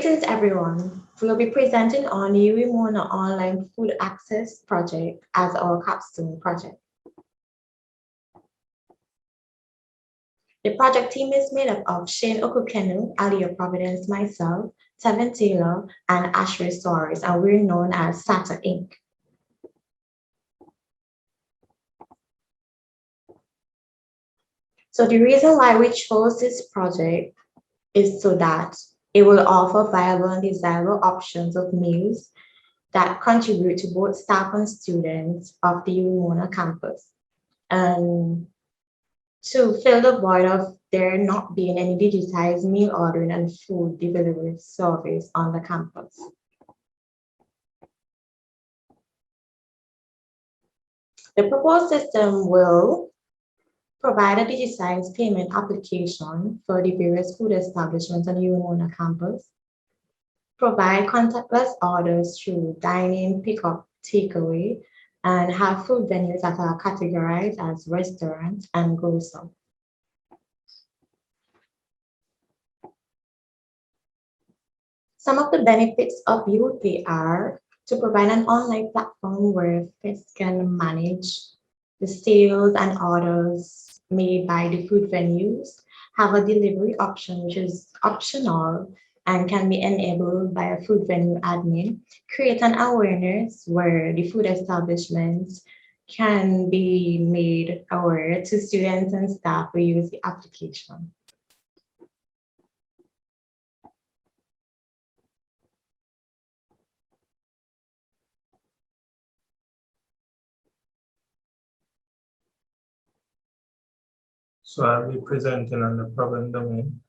Greetings, everyone. We'll be presenting on UWI Online Food Access Project as our capstone project. The project team is made up of Shane Okukenu, Alia Providence, myself, Tevin Taylor, and Ashley Soares, and we're known as SATA Inc. So the reason why we chose this project is so that it will offer viable and desirable options of meals that contribute to both staff and students of the UWI campus. And to fill the void of there not being any digitized meal ordering and food delivery service on the campus. The proposed system will provide a digitized payment application for the various food establishments on the UWI campus, provide contactless orders through dine-in, pickup, takeaway, and have food venues that are categorized as restaurants and grocery. Some of the benefits of UWIPay are to provide an online platform where FES can manage the sales and orders made by the food venues, have a delivery option which is optional and can be enabled by a food venue admin, create an awareness where the food establishments can be made aware to students and staff who use the application. So I'll be presenting on the problem domain.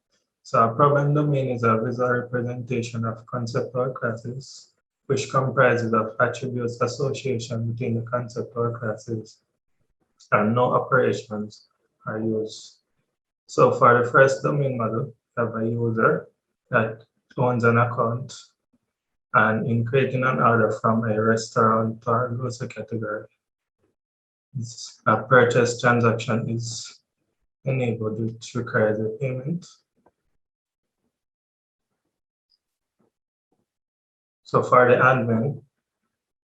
So a problem domain is a visual representation of conceptual classes, which comprises of attributes association between the conceptual classes, and no operations are used. So for the first domain model, we have a user that owns an account, and in creating an order from a restaurant or grocery category, a purchase transaction is enabled, which requires a payment. So for the admin,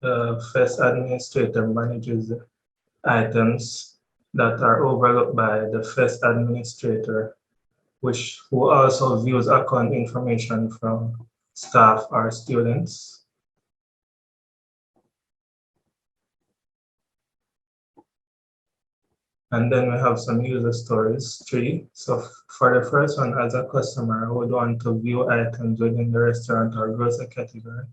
the FES administrator manages the items that are overlooked by the FES administrator, who also views account information from staff or students. And then we have some user stories, 3. So for the first one, as a customer, I would want to view items within the restaurant or grocery category.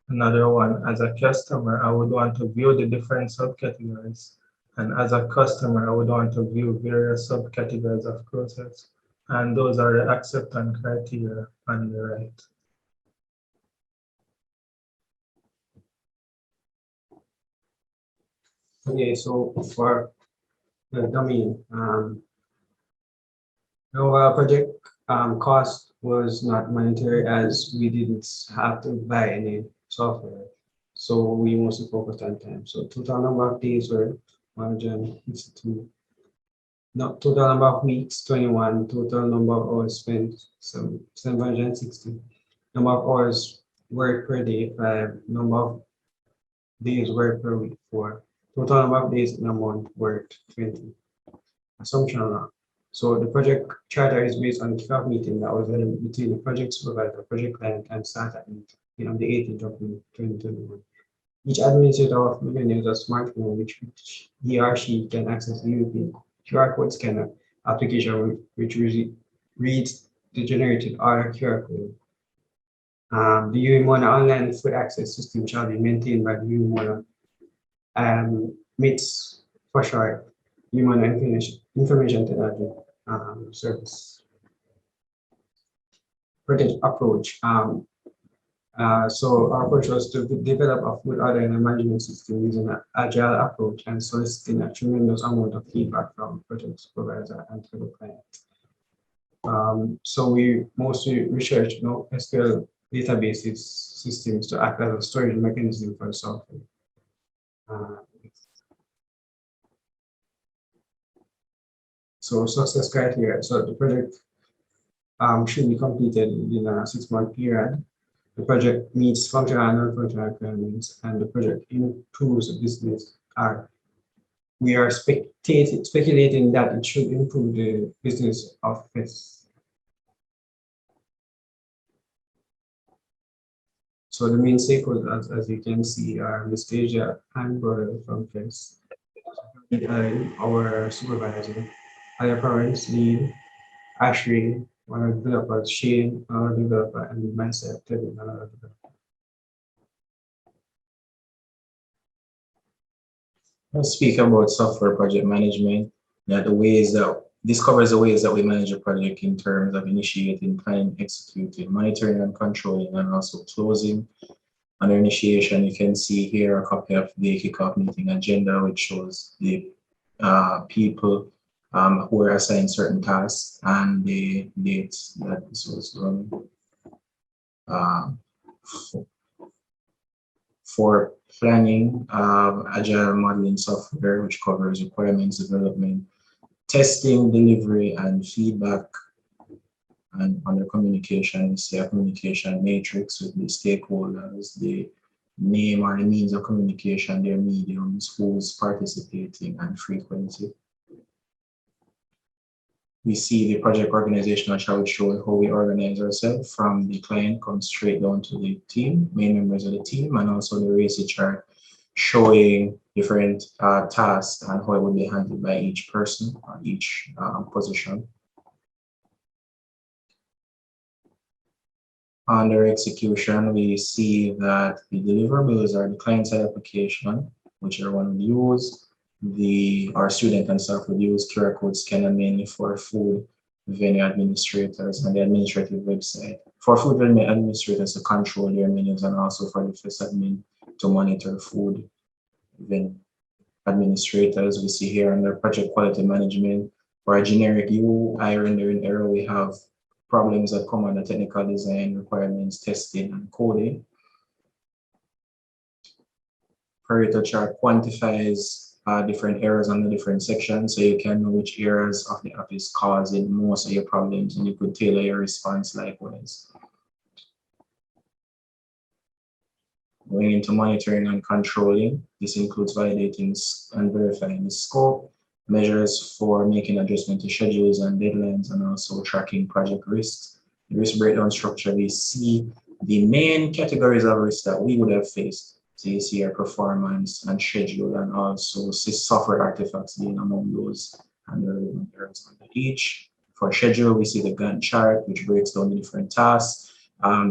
Another one, as a customer, I would want to view the different subcategories. And as a customer, I would want to view various subcategories of groceries. And those are the acceptance criteria on the right. Okay, so for the domain, our project cost was not monetary as we didn't have to buy any software. So we mostly focused on time. So total number of days were 162. No, total number of weeks, 21. Total number of hours spent, 760. Number of hours worked per day, 5. Number of days worked per week, 4. Total number of days in a month worked, 20. Assumption or not. So the project charter is based on a kickoff meeting that was held between the project supervisor, project client, and SATA Inc. On the 18th of May, 2021. Each administrator of Million uses a smartphone which he or she can access the UWI QR Code Scanner application, which reads the generated order QR code. The UWI Online Food Access System shall be maintained by the UWI MITS, for short, Human Information Technology Service. Project approach. So our approach was to develop a food ordering and management system using an agile approach and soliciting a tremendous amount of feedback from project supervisor and the client. So we mostly researched SQL databases systems to act as a storage mechanism for software. So success criteria. So the project should be completed within a 6-month period. the project meets functional and non-functional requirements, and the project improves the business. We are speculating that it should improve the business of FES. So the main stakeholders, as you can see, are Ms. Deja and Brother from FES, our supervisor, other parents, Lead, Ashley, one of the developers, Shane, another developer, and myself, Teddy, another developer. Let's speak about software project management. This covers the ways that we manage a project in terms of initiating, planning, executing, monitoring and controlling, and also closing. Under initiation, you can see here a copy of the kickoff meeting agenda, which shows the people who are assigned certain tasks and the dates that this was run. For planning, agile modeling software, which covers requirements development, testing, delivery, and feedback. And under communication, we see a communication matrix with the stakeholders, the name or the means of communication, their mediums, who's participating, and frequency. We see the project organizational chart showing how we organize ourselves. From the client comes straight down to the team, main members of the team, and also the RACI chart showing different tasks and how it would be handled by each person or each position. Under execution, we see that the deliverables are the client-side application, which everyone will use. Our student and staff will use QR Code Scanner mainly for food venue administrators and the administrative website. For food venue administrators to control their menus, and also for the FES admin to monitor food venue administrators. We see here under project quality management, for a generic UI rendering error, we have problems that come under technical design requirements, testing, and coding. Pareto chart quantifies different errors on the different sections, so you can know which areas of the app is causing most of your problems, and you could tailor your response likewise. Going into monitoring and controlling, this includes validating and verifying the scope, measures for making adjustment to schedules and deadlines, and also tracking project risks. The risk breakdown structure, we see the main categories of risk that we would have faced. So you see our performance and schedule, and also software artifacts being among those, and the relevant errors under each. For schedule, we see the Gantt chart, which breaks down the different tasks,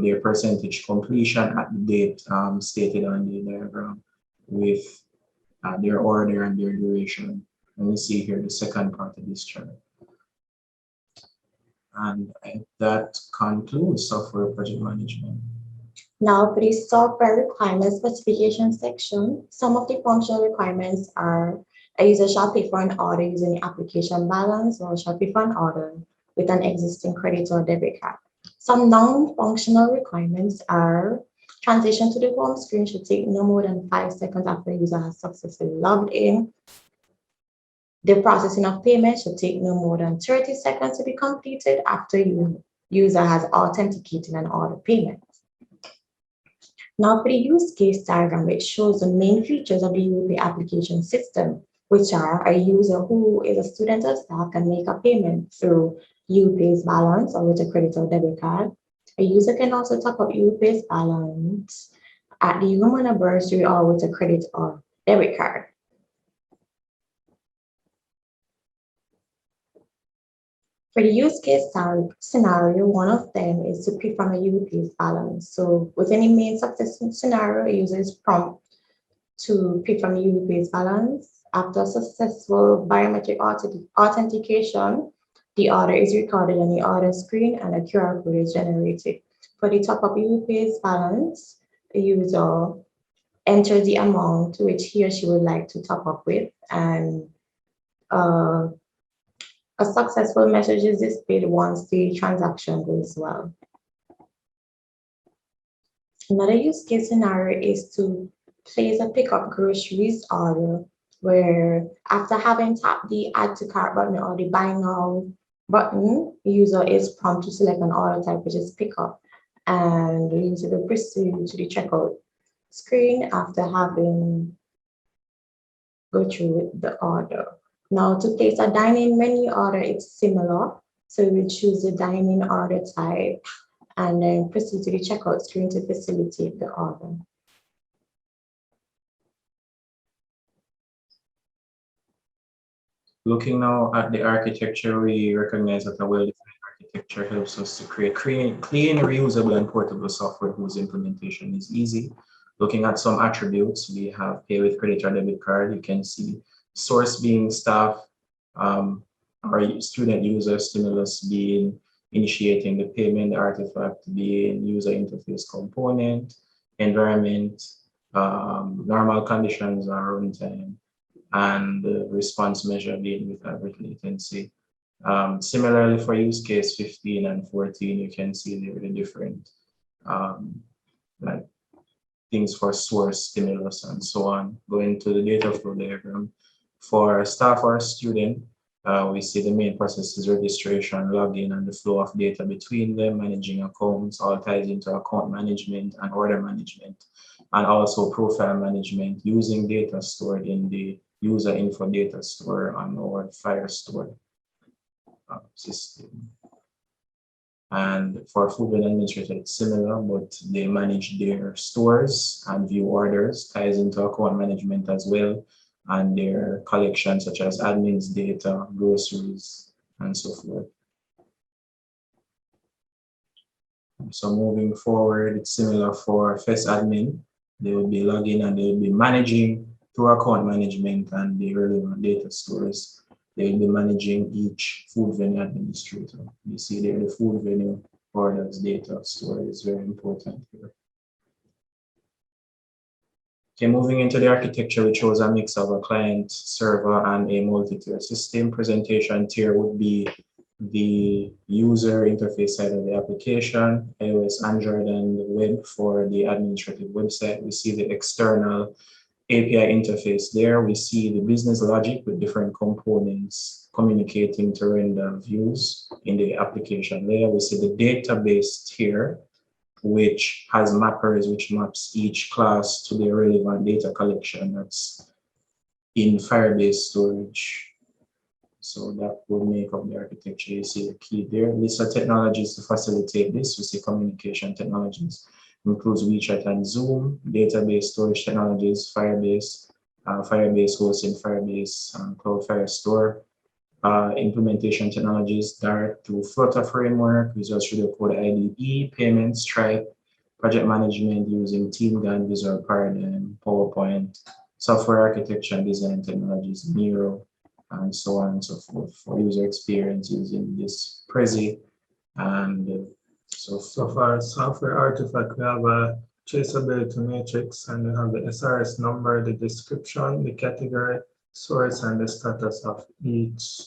their percentage completion at the date stated on the diagram, with their order and their duration. And we see here the second part of this chart. And that concludes software project management. Now for the software requirements specification section, some of the functional requirements are a user shall pay for an order using the application balance, or shall pay for an order with an existing credit or debit card. Some non-functional requirements are transition to the home screen should take no more than 5 seconds after the user has successfully logged in. The processing of payment should take no more than 30 seconds to be completed after the user has authenticated an order payment. Now for the use case diagram, which shows the main features of the UWI application system, which are a user who is a student or staff can make a payment through UWIPay's balance or with a credit or debit card. A user can also top up UWIPay's balance at the human anniversary or with a credit or debit card. For the use case scenario, one of them is to pay from a UWIPay's balance. So with any main success scenario, a user is prompted to pay from the UWIPay's balance. After successful biometric authentication, the order is recorded on the order screen and a QR code is generated. For the top up UWIPay's balance, the user enters the amount to which he or she would like to top up with, and a successful message is displayed once the transaction goes well. Another use case scenario is to place a pickup groceries order, where after having tapped the add to cart button or the buy now button, the user is prompted to select an order type, which is pickup. and the user will proceed to the checkout screen after having go through the order. Now to place a dine-in menu order, it's similar. So we choose the dine-in order type and then proceed to the checkout screen to facilitate the order. Looking now at the architecture, we recognize that a well-defined architecture helps us to create clean, reusable, and portable software whose implementation is easy. Looking at some attributes, we have pay with credit or debit card. You can see source being staff, or student user, stimulus being initiating the payment, the artifact being user interface component, environment, normal conditions are runtime, and the response measure being with average latency. Similarly, for use case 15 and 14, you can see there the different like things for source, stimulus, and so on. Going to the data flow diagram. For staff or student, we see the main process is registration, login, and the flow of data between them, managing accounts, all ties into account management and order management, and also profile management using data stored in the user info data store on our Firestore system. And for food and administrator, it's similar, but they manage their stores and view orders, ties into account management as well, and their collections such as admin's data, groceries, and so forth. So moving forward, it's similar for FES admin. They will be logging and they will be managing through account management and the relevant data stores. They will be managing each food venue administrator. You see there the food venue orders data store is very important here. Okay, moving into the architecture, which shows a mix of a client server and a multi-tier system. Presentation tier would be the user interface side of the application, iOS, Android, and the web for the administrative website. We see the external API interface there. We see the business logic with different components communicating to render views in the application layer. We see the database tier, which has mappers which maps each class to the relevant data collection that's in Firebase storage. So that will make up the architecture. You see the key there. List of technologies to facilitate this. We see communication technologies, includes WeChat and Zoom, database storage technologies, Firebase, Firebase hosting, Firebase, Cloud Firestore, implementation technologies, Dart through Flutter framework, Visual Studio Code IDE, payments, Stripe, project management using TeamGun, Visual Paradigm, PowerPoint, software architecture and design technologies, Miro, and so on and so forth. For user experience using this Prezi, and so for software artifact, we have a traceability matrix, and we have the SRS number, the description, the category, source, and the status of each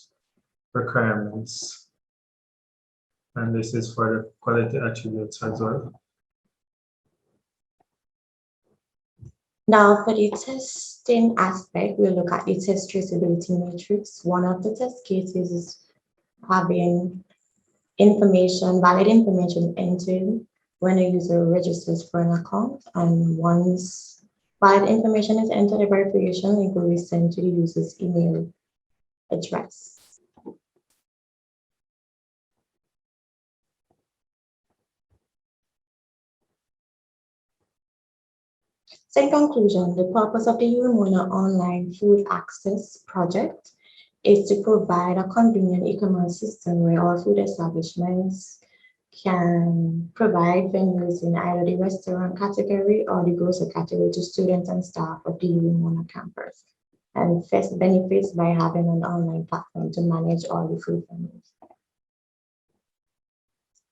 requirements. And this is for the quality attributes as well. Now for the testing aspect, we'll look at the test traceability matrix. One of the test cases is having information, valid information entered when a user registers for an account, and once valid information is entered, a verification link will be sent to the user's email address. So in conclusion, the purpose of the UWI Online Food Access Project is to provide a convenient e-commerce system where all food establishments can provide venues in either the restaurant category or the grocery category to students and staff of the UWI campus, and FES benefits by having an online platform to manage all the food venues.